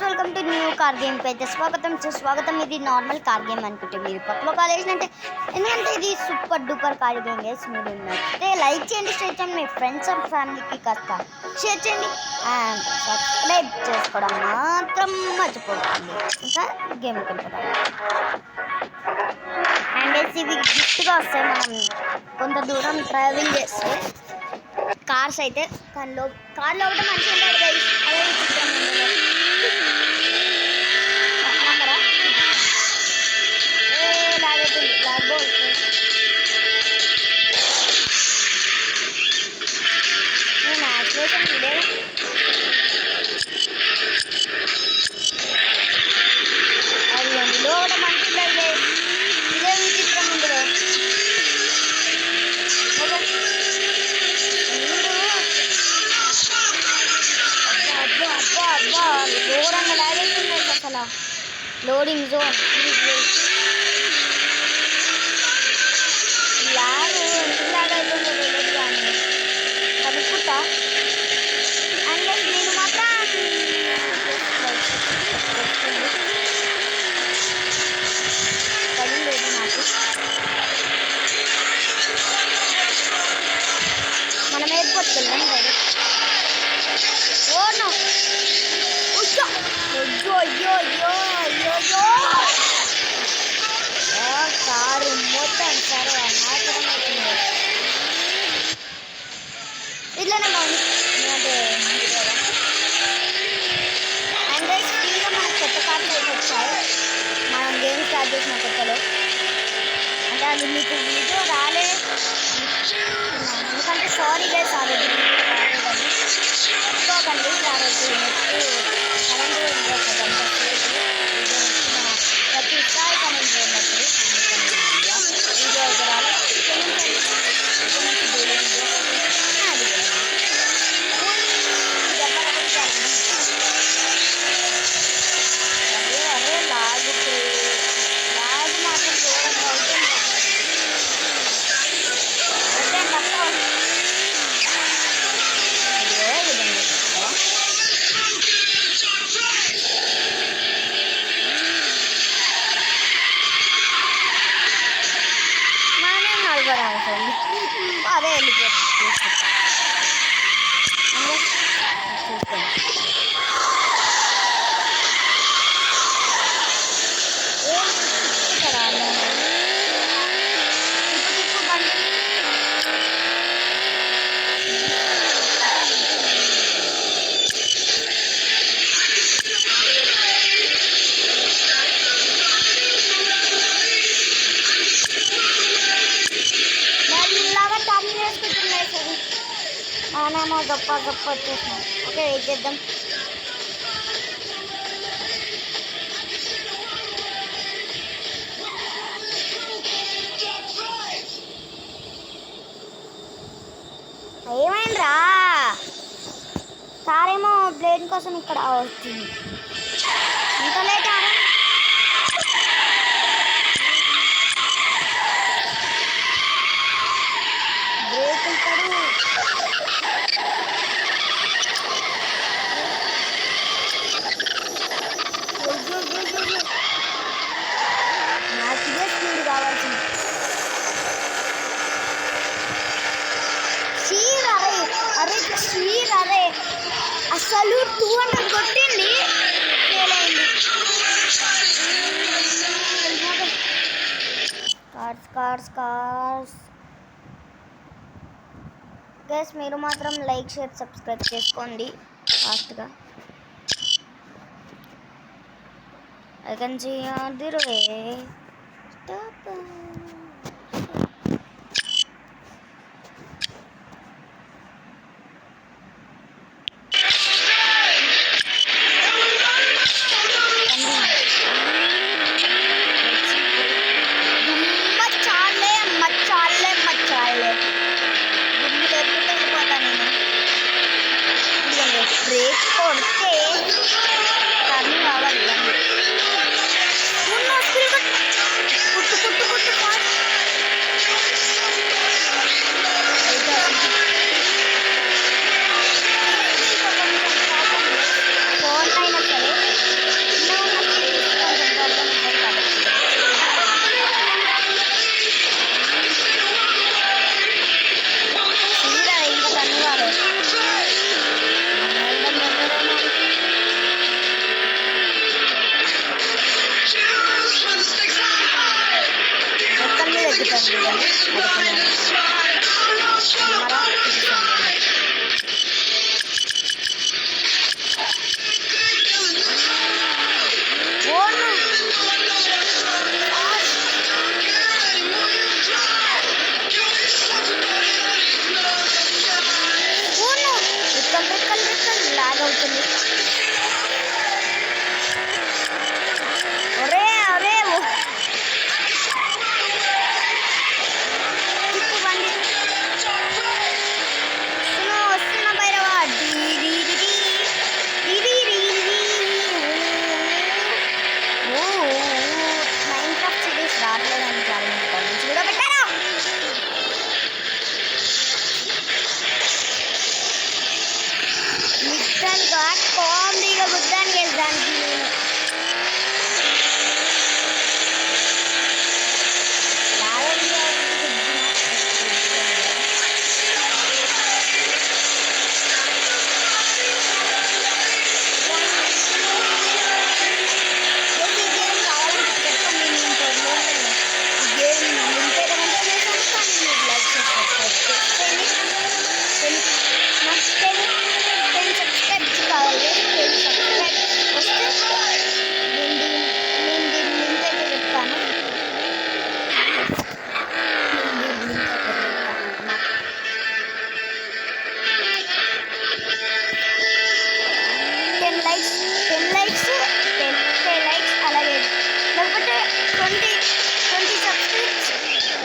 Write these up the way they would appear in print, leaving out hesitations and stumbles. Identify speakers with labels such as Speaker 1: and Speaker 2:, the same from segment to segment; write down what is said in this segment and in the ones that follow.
Speaker 1: Welcome to new car game కి అయితే స్వాగతం. ఇది నార్మల్ కార్ గేమ్ అనుకుంటే మీరు పక్కలో కాల్ చేసినట్టే, ఎందుకంటే ఇది super duper car game guys. మీరు నచ్చితే లైక్ చేయండి, షేర్ చేయండి, మీ ఫ్రెండ్స్ అండ్ ఫ్యామిలీకి కాస్త షేర్ చేయండి అండ్ సబ్స్క్రైబ్ చేసుకోవడం మాత్రం మర్చిపోకండి. ఇంకా గేమ్కి వెళ్ళిపోతాం. అండ్ ఇవి గిఫ్ట్గా వస్తాయి. మనం కొంత దూరం ట్రావెల్ చేస్తే కార్స్ అయితే కార్లో ఒకటి మంచిగా ఉంటాడు గైస్. అదే ఘోరంగా లాగేస్తుంది అసలు. లోడింగ్ జోన్ లాగ్ ఎందుకు లాగ్ అవుతుందో తెలియదు కానీ కనుక్కుంటా. అండ్ నేను మాత్రం పడింది నాకు. మనం ఎయిర్పోర్ట్కి వెళ్దాం డైరెక్ట్. ఓను అయ్యో కారు మొత్తం సరే నాశనం అవుతుంది. ఇట్లానే బాగుంది అంటే అండ్ స్పీడ్గా మనకు కొత్త కార్లు అయితే వచ్చాయి. మనం గేమ్ స్టార్ట్ చేసిన కొత్తలో అంటే అది మీకు వీడియో రాలే, ఎందుకంటే సారీ గైస్ ఆ రోజు వీడియో రాలేదని ఒప్పుకోకండి. ఆ రోజు కరెంట్ ప్రతిసారి కరెంట్ పోయినప్పుడు వీడియో అయితే రాలేదు. అరే లాగు మాత్రం ఘోరంగా అవుతుంది. అదే వెళ్ళిపోతుంది. మనమేమో గొప్ప వచ్చేసినాం. ఓకే వెయిట్ చేద్దాం. ఏమైందిరా? కారేమో బ్లేడ్ కోసం ఇక్కడ వచ్చింది. ఇంత లేట్ బ్రేక్ ఇస్తాడు. నాకు ఇదే స్పీడ్ కావాల్సింది. అరే అసలు 200 కొట్టింది, ఫెయిల్ అయింది. కార్స్ గైస్, మీరు మాత్రం లైక్ షేర్ సబ్స్క్రైబ్ చేసుకోండి ఫాస్ట్గా. I can see other way. Stop. Break కొడితే టర్న్ కావాలి. కుట్టు లాగ్ అవుతుంది. ఒరే ఒరే తిప్పు బండి. వస్తున్నా భైరవా. మైన్క్రాఫ్ట్ సిరీస్ రావట్లేదని చాలా కామెంట్స్ కూడా పెట్టారా. నిజంగా కామెడీగా గుద్దానికి వేద్దానికి నేను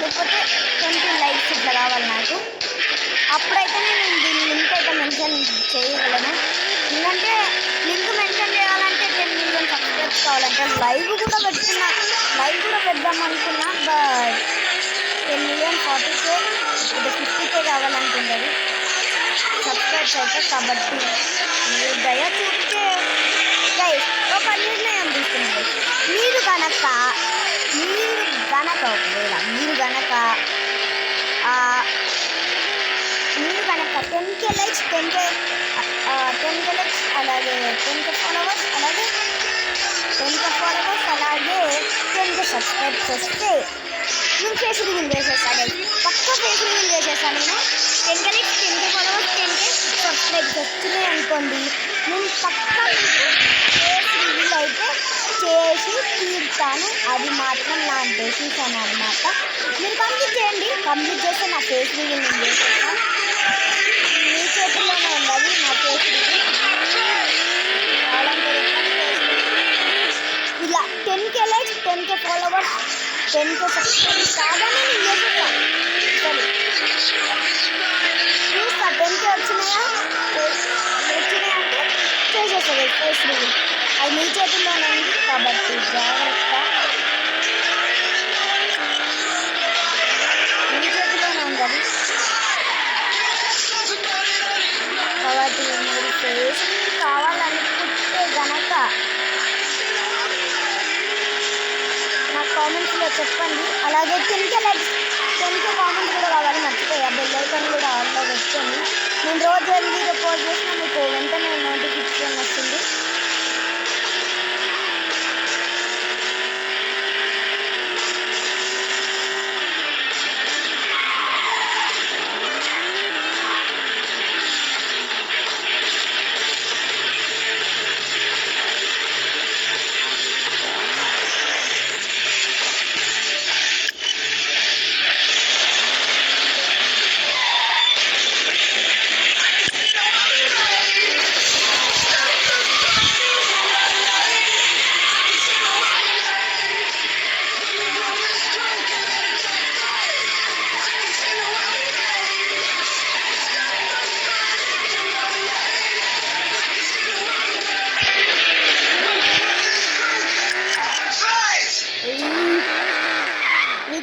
Speaker 1: లేకపోతే 20 లైక్స్ ఇట్లా కావాలి నాకు. అప్పుడైతే నేను దీని లింక్ అయితే మెన్షన్ చేయగలను. ఎందుకంటే లింక్ మెన్షన్ చేయాలంటే 10 మిలియన్ సబ్స్క్రైబ్స్ కావాలంటే లైవ్ కూడా పెడుతున్నా, లైవ్ కూడా పెడదాం అనుకున్నా. బట్ 10 మిలియన్ 40K ఇప్పుడు 50K కావాలనుకుంటుంది సబ్స్క్రైబ్స్ అయితే. కాబట్టి మీరు దయ చూస్తే గైస్ ఒక నిర్ణయం తీసుకున్నారు. మీరు కనుక ఒకవేళ మీరు కనుక 10K లైక్స్ 10K లైక్స్ అలాగే 10K ఫాలోవర్స్ అలాగే 10K సబ్స్క్రైబ్స్ వస్తే నేను ఫేస్ రివీల్ చేసేస్తాను. పక్కా ఫేస్ రివీల్ చేసేస్తాను నేను. 10K likes 10K followers 10K subscribes వచ్చినాయి అనుకోండి, నేను పక్కా ఫేస్ రివీల్ అయితే చేసి తీరుతాను. అది మాత్రం నా డెసిషన్ అన్నమాట. మీరు కంప్లీట్ చేయండి. కంప్లీట్ చేస్తే నా ఫేస్ రివీల్ నేను చేసేస్తాను. మీ చేతుల్లోనే ఉంది నా ఫేస్ రివీల్. ఇలా 10K likes 10K followers 10K subscribes కాగానే నేను చేసేస్తాను. సరే చూస్తా 10K వచ్చినాయంటే చేసేస్తుంది ఫేస్ రివీల్. అది మీ చేతుల్లోనే ఉంది కాబట్టి జాగ్రత్త. మీ చేతిలోనే ఉంది అది. కాబట్టి మీరు ఫేస్ కావాలనుకుంటే గనక నా కామెంట్స్లో చెప్పండి. అలాగే 10K లైక్స్ 10K కామెంట్స్ కూడా కావాలి మర్చిపోయా. బెల్ ఐకాన్ కూడా ఆన్లో పెట్టుకోండి. నేను రోజు వీడియో పోస్ట్ చేసినా మీకు వెంటనే నోటిఫికేషన్ వస్తుంది.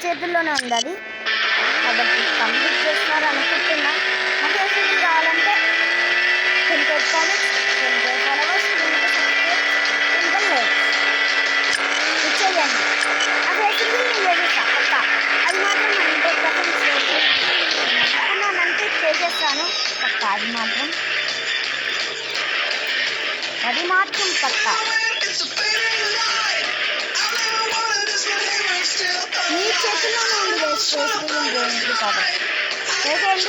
Speaker 1: చేతుల్లోనే ఉంది అది. కాబట్టి కంప్లీట్ చేస్తున్నారు అనుకుంటున్నా. నా ఫేస్ రివీల్ కావాలంటే 10K comments 10K followers 10K likes ఇచ్చేయండి. నా ఫేస్ రివీల్ నేను చేసేస్తా పక్కా. అది మాత్రం 100% అనుకున్నానంటే చేసేస్తాను పక్కా. అది మాత్రం పక్కా. మీ చేతుల్లోనే ఉంది స్పేస్ బిల్డింగ్ గేమ్ కాబట్టి చేసేయండి.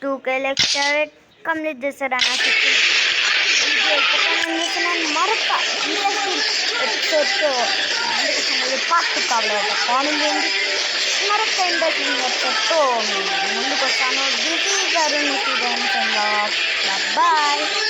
Speaker 1: టూ కలెక్టర్ కంప్లీట్ చేశారు అన్న మరొక ఎపిసోడ్ పార్ట్ కావాలి మార్నింగ్ ఏంటి మరొక ఇంట్రెస్టింగ్ ఎపిసోడ్తో ముందుకు వస్తాను. This is Arun students and bye.